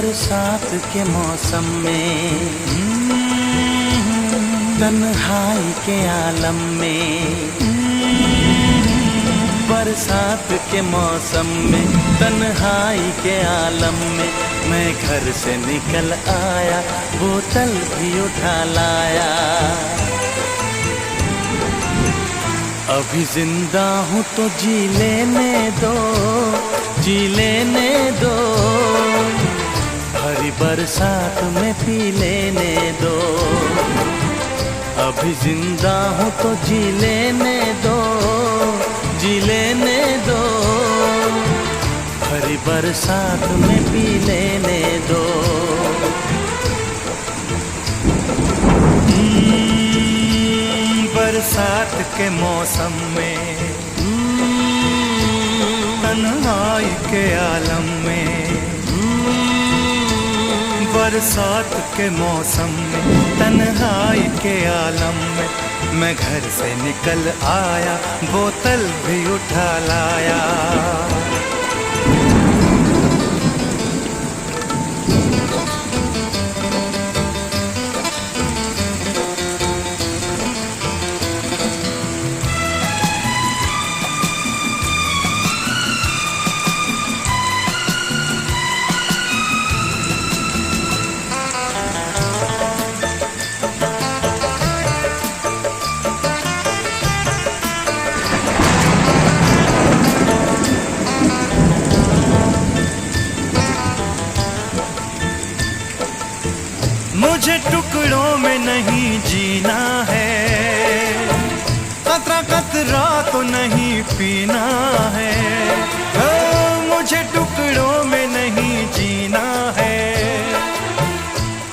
बरसात के मौसम में, तन्हाई के आलम में, बरसात के मौसम में, तन्हाई के आलम में, मैं घर से निकल आया, बोतल भी उठा लाया। अभी जिंदा हूँ तो जी लेने दो, जी लेने दो, भरी बरसात में पी लेने दो। अभी जिंदा हूँ तो जी लेने दो, जी लेने दो, भरी बरसात में पी लेने दो। बरसात के मौसम में, तन्हाई के आलम में, बरसात के मौसम में, तन्हाई के आलम में, मैं घर से निकल आया, बोतल भी उठा लाया। मुझे टुकड़ों में नहीं जीना है, कतरा कतरा तो नहीं पीना है। मुझे टुकड़ों में नहीं जीना है,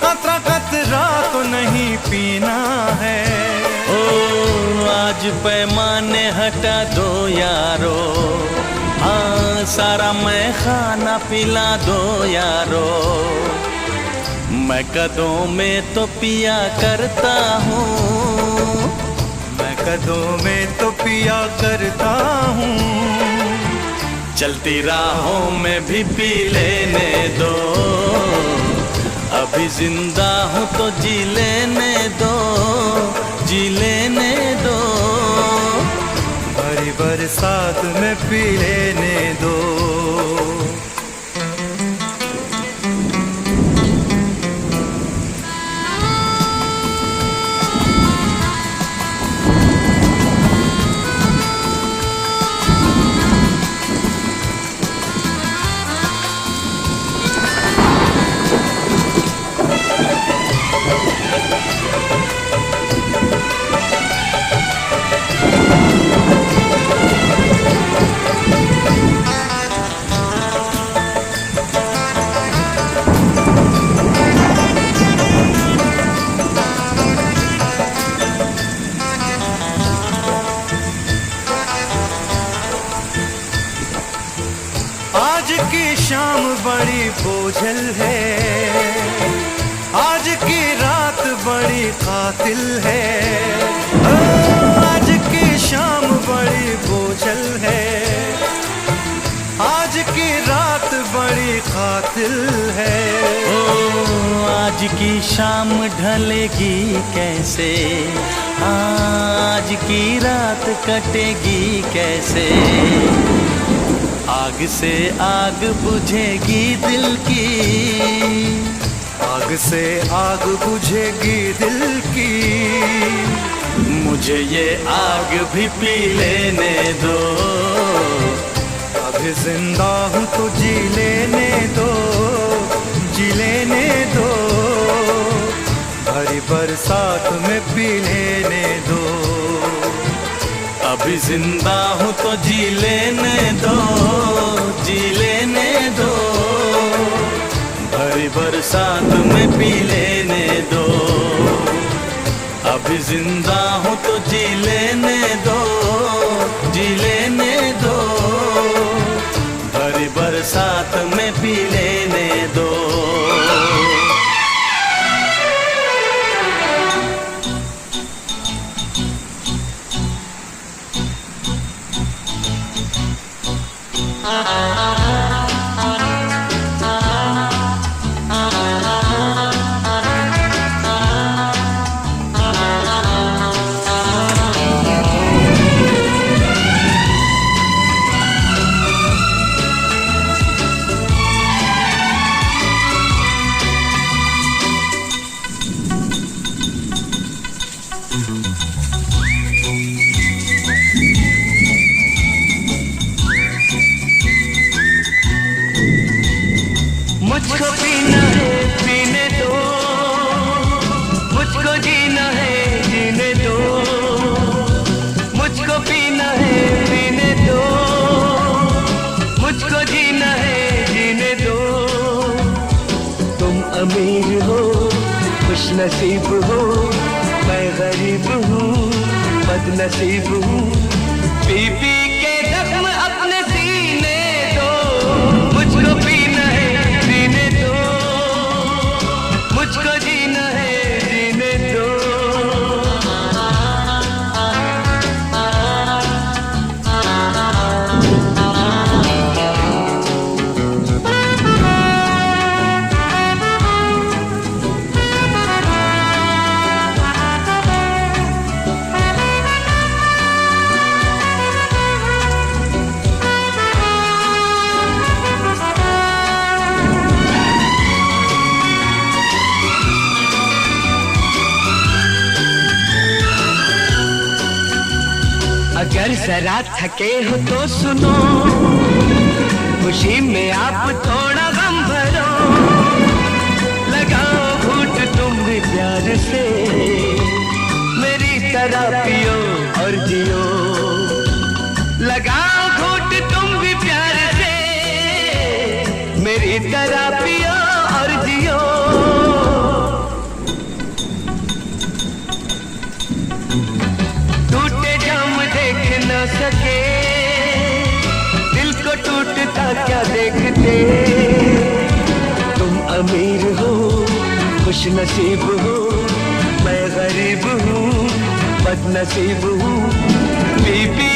कतरा कतरा तो नहीं पीना है। ओ आज पैमाने हटा दो यारो, हाँ सारा मैं खाना पिला दो यारो। मैं कदों में तो पिया करता हूँ, मैं कदों में तो पिया करता हूँ। चलती राहों में भी पी लेने दो, अभी जिंदा हूँ तो जी लेने दो, जी लेने दो, भरी बरसात में पी लेने दो। आज की शाम बड़ी बोझल है, आज की रात बड़ी कातिल है। आज की शाम बड़ी बोझल है, आज की रात बड़ी कातिल है। ओ आज की शाम ढलेगी कैसे, आज की रात कटेगी कैसे। आग से आग बुझेगी दिल की, आग से आग बुझेगी दिल की। मुझे ये आग भी पी लेने दो, अभी जिंदा हूँ तो जी लेने दो, जी लेने दो, भरी बरसात में पी लेने दो। अभी जिंदा हूँ तो जी लेने दो, जी लेने दो, भरी बरसात में पी लेने दो। अभी जिंदा हूँ तो जी लेने दो, जी लेने दो, भरी बरसात में पी लेने दो। मुझको पीना है पीने दो, मुझको जीना है जीने दो, मुझको पीना है पीने दो, मुझको जीना है जीने दो। तुम अमीर हो खुश नसीब हो, मैं गरीब हूँ बदनसीब हूँ। पी पी के जख्म अपने सीने दो, मुझको पीना है जीने दो, मुझको जीना है जीने दो। अगर जरा थके हो तो सुनो, खुशी में आप थोड़ा गम भरो, लगाओ घूंट तुम भी प्यार से, मेरी तरह पियो और जियो। लगाओ घूंट तुम भी प्यार से, मेरी तरह पियो और जियो। टूटे जाम देख न सके, दिल को टूटता क्या देखते। तुम अमीर हो खुश नसीब हो, मैं गरीब हूँ बदनसीब हूँ। P P